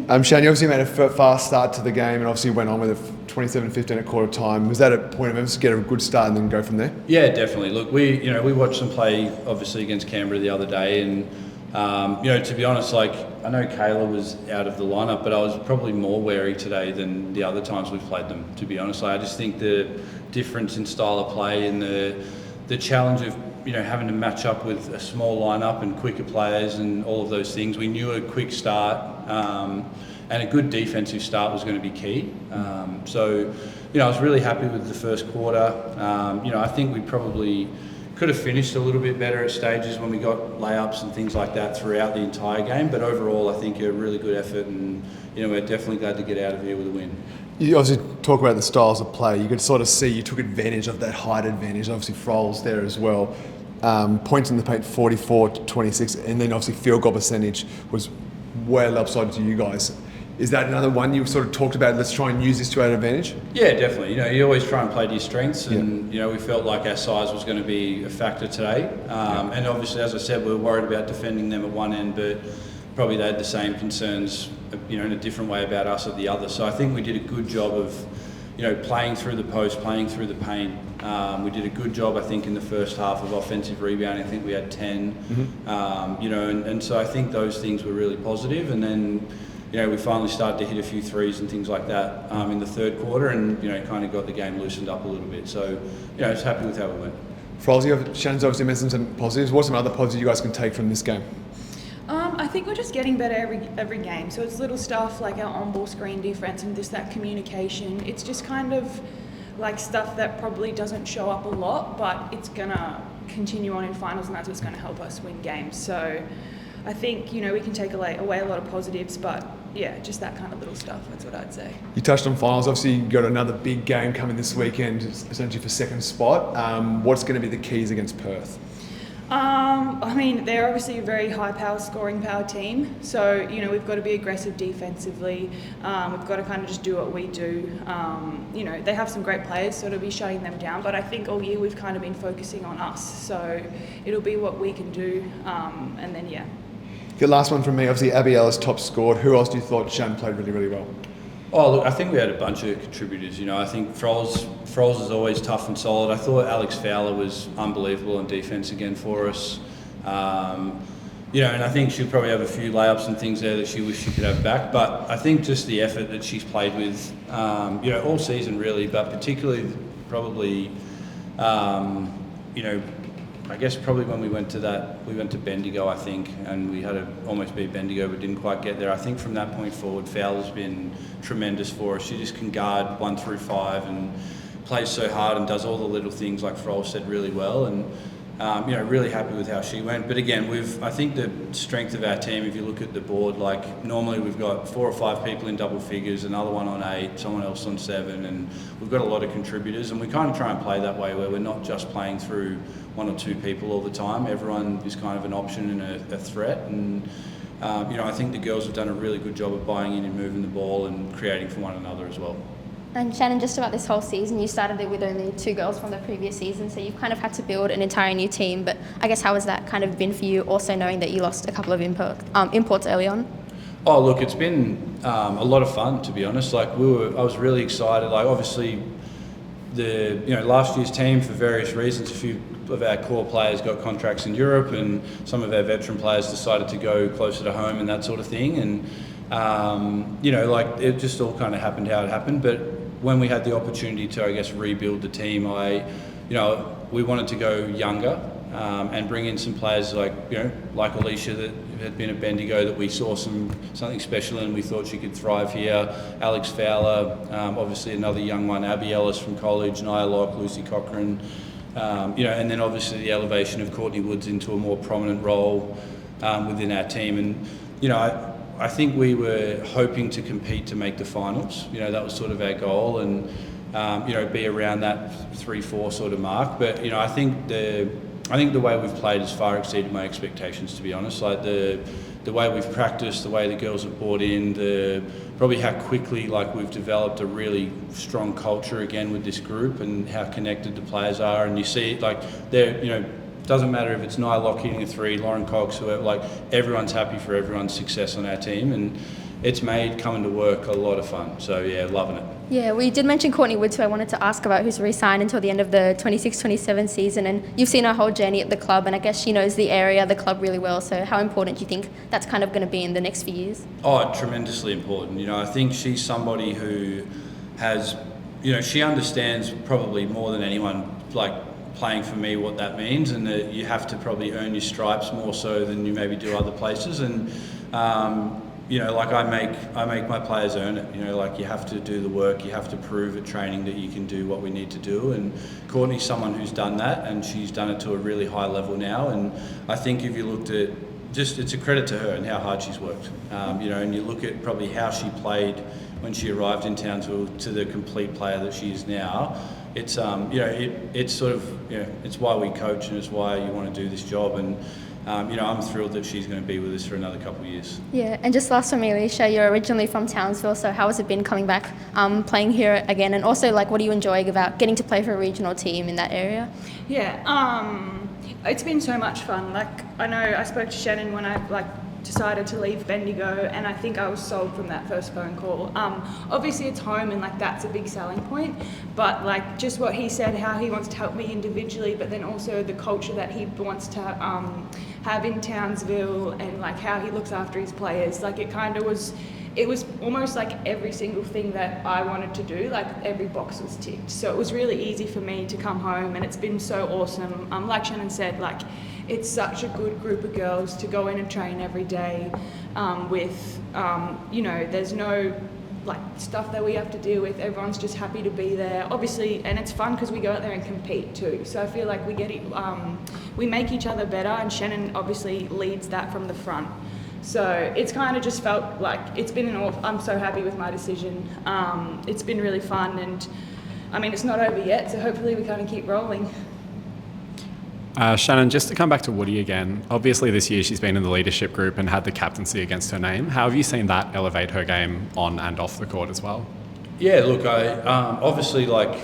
Shannon, you obviously made a fast start to the game and obviously went on with a 27-15 at quarter time. Was that a point of emphasis to get a good start and then go from there? Yeah, definitely. Look, we watched them play obviously against Canberra the other day, and to be honest, like I know Kayla was out of the lineup, but I was probably more wary today than the other times we've played them. To be honest, I just think the difference in style of play and the challenge of having to match up with a small lineup and quicker players and all of those things. We knew a quick start and a good defensive start was going to be key. So I was really happy with the first quarter. I think we probably could have finished a little bit better at stages when we got layups and things like that throughout the entire game. But overall, I think a really good effort, and we're definitely glad to get out of here with a win. You obviously talk about the styles of play. You could sort of see you took advantage of that height advantage. Obviously, Frol's there as well. Points in the paint 44-26, and then obviously field goal percentage was way lopsided to you guys. Is that another one you sort of talked about? Let's try and use this to our advantage. Yeah, definitely. You always try and play to your strengths, and we felt like our size was going to be a factor today. And obviously, as I said, we were worried about defending them at one end, but probably they had the same concerns, in a different way about us at the other. So I think we did a good job of, playing through the post, playing through the paint. We did a good job, I think, in the first half of offensive rebounding. I think we had 10. And so I think those things were really positive. And then, we finally started to hit a few threes and things like that in the third quarter, and kind of got the game loosened up a little bit. So, I was happy with how it went. Shannon's obviously mentioned some positives. What are some other positives you guys can take from this game? I think we're just getting better every game. So it's little stuff like our on-ball screen defense and just that communication. It's just kind of like stuff that probably doesn't show up a lot, but it's going to continue on in finals, and that's what's going to help us win games. So I think, we can take away a lot of positives, but yeah, just that kind of little stuff. That's what I'd say. You touched on finals. Obviously, you've got another big game coming this weekend, essentially for second spot. What's going to be the keys against Perth? They're obviously a very high scoring power team. So, we've got to be aggressive defensively. We've got to kind of just do what we do. They have some great players, so it'll be shutting them down. But I think all year we've kind of been focusing on us. So it'll be what we can do. And then, yeah. The last one from me, obviously, Abiel is top scored. Who else do you thought Shannon played really, really well? Oh, look, I think we had a bunch of contributors. I think Frols is always tough and solid. I thought Alex Fowler was unbelievable on defence again for us. And I think she'll probably have a few layups and things there that she wish she could have back. But I think just the effort that she's played with, all season really, but particularly probably, I guess probably when we went to Bendigo, I think, and we had to almost beat Bendigo, but didn't quite get there. I think from that point forward, Fowler's been tremendous for us. She just can guard 1 through 5 and plays so hard and does all the little things, like Frol said, really well. And really happy with how she went. But again, I think the strength of our team, if you look at the board, like normally we've got 4 or 5 people in double figures, another one on 8, someone else on 7, and we've got a lot of contributors, and we kind of try and play that way where we're not just playing through 1 or 2 people all the time. Everyone is kind of an option and a threat, and I think the girls have done a really good job of buying in and moving the ball and creating for one another as well. And Shannon, just about this whole season, you started it with only 2 girls from the previous season, so you've kind of had to build an entire new team. But I guess how has that kind of been for you, also knowing that you lost a couple of imports early on? Oh, look, it's been a lot of fun, to be honest. I was really excited. Like, obviously, last year's team, for various reasons, a few of our core players got contracts in Europe, and some of our veteran players decided to go closer to home and that sort of thing. And it just all kind of happened how it happened. But when we had the opportunity to, I guess, rebuild the team, we wanted to go younger and bring in some players like Alicia that had been at Bendigo, that we saw something special in. We thought she could thrive here. Alex Fowler, obviously another young one. Abby Ellis from college, Nia Locke, Lucy Cochran, and then obviously the elevation of Courtney Woods into a more prominent role within our team. And I think we were hoping to compete to make the finals. That was sort of our goal, and be around that 3-4 sort of mark. But I think the way we've played has far exceeded my expectations, to be honest. Like the way we've practiced, the way the girls have bought in, probably how quickly we've developed a really strong culture again with this group, and how connected the players are. And you see, they're doesn't matter if it's Nia Locke hitting a 3, Lauren Cox, whoever, everyone's happy for everyone's success on our team. And it's made coming to work a lot of fun. So yeah, loving it. Yeah, we did mention Courtney Woods, who I wanted to ask about, who's re-signed until the end of the 26-27 season, and you've seen her whole journey at the club, and I guess she knows the area, the club really well, so how important do you think that's kind of going to be in the next few years? Oh, tremendously important. You know, I think she's somebody who has, you know, she understands probably more than anyone, like playing for me, what that means, and that you have to probably earn your stripes more so than you maybe do other places. And you know, like I make my players earn it. You know, like you have to do the work, you have to prove at training that you can do what we need to do. And Courtney's someone who's done that, and she's done it to a really high level now. And I think if you looked at just, it's a credit to her and how hard she's worked. You know, and you look at probably how she played when she arrived in Townsville to the complete player that she is now. It's you know, it's sort of, you know, it's why we coach and it's why you want to do this job. And you know, I'm thrilled that she's going to be with us for another couple of years. Yeah, and just last for me, Alicia, you're originally from Townsville, so how has it been coming back, playing here again? And also, like, what are you enjoying about getting to play for a regional team in that area? Yeah, it's been so much fun. Like, I know I spoke to Shannon when I decided to leave Bendigo, and I think I was sold from that first phone call. Obviously it's home, and like that's a big selling point, but like just what he said, how he wants to help me individually, but then also the culture that he wants to have in Townsville, and like how he looks after his players. Like it was almost like every single thing that I wanted to do, like every box was ticked. So it was really easy for me to come home, and it's been so awesome. Like Shannon said, like it's such a good group of girls to go in and train every day with, you know, there's no like stuff that we have to deal with. Everyone's just happy to be there, obviously, and it's fun because we go out there and compete too. So I feel like we get it, we make each other better, and Shannon obviously leads that from the front. So it's kind of just felt like it's been I'm so happy with my decision. It's been really fun, and I mean, it's not over yet, so hopefully we kind of keep rolling. Shannon, just to come back to Woody again, obviously this year she's been in the leadership group and had the captaincy against her name. How have you seen that elevate her game on and off the court as well? Yeah, look, I obviously, like,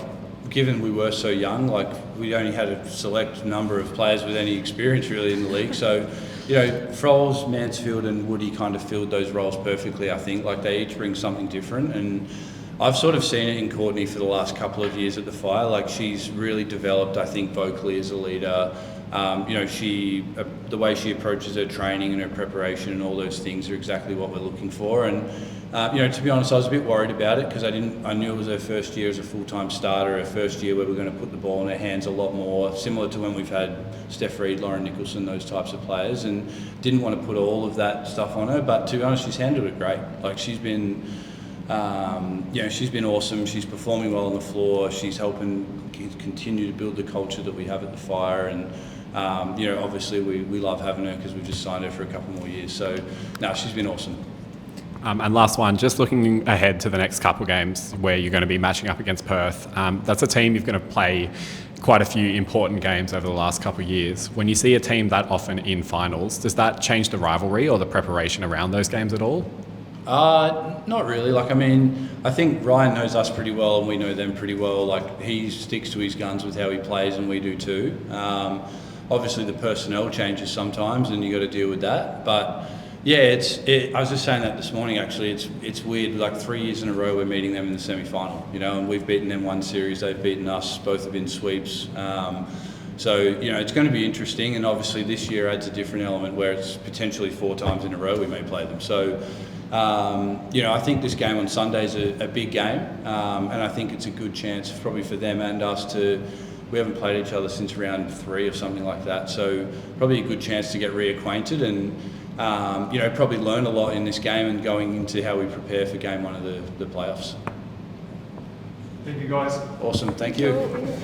given we were so young, like we only had a select number of players with any experience really in the league. So, you know, Froles, Mansfield and Woody kind of filled those roles perfectly, I think. Like they each bring something different, and I've sort of seen it in Courtney for the last couple of years at the Fire. Like she's really developed, I think, vocally as a leader. You know, the way she approaches her training and her preparation and all those things are exactly what we're looking for. And you know, to be honest, I was a bit worried about it because I knew it was her first year as a full-time starter, her first year where we're going to put the ball in her hands a lot more, similar to when we've had Steph Reed, Lauren Nicholson, those types of players, and didn't want to put all of that stuff on her. But to be honest, she's handled it great. Like she's been, you know, she's been awesome. She's performing well on the floor. She's helping continue to build the culture that we have at the Fire, and you know, obviously we love having her because we've just signed her for a couple more years. So, no, she's been awesome. And last one, just looking ahead to the next couple games where you're going to be matching up against Perth. That's a team you're going to play quite a few important games over the last couple of years. When you see a team that often in finals, does that change the rivalry or the preparation around those games at all? Not really. Like, I mean, I think Ryan knows us pretty well and we know them pretty well. Like, he sticks to his guns with how he plays, and we do too. Obviously, the personnel changes sometimes, and you got to deal with that. But yeah, I was just saying that this morning. Actually, it's weird. Like 3 years in a row, we're meeting them in the semi-final. You know, and we've beaten them one series. They've beaten us. Both have been sweeps. So, you know, it's going to be interesting. And obviously, this year adds a different element where it's potentially 4 times in a row we may play them. So, you know, I think this game on Sunday is a big game, and I think it's a good chance probably for them and us to. We haven't played each other since round 3 or something like that, so probably a good chance to get reacquainted and you know, probably learn a lot in this game and going into how we prepare for game 1 of the playoffs. Thank you, guys. Awesome, thank you.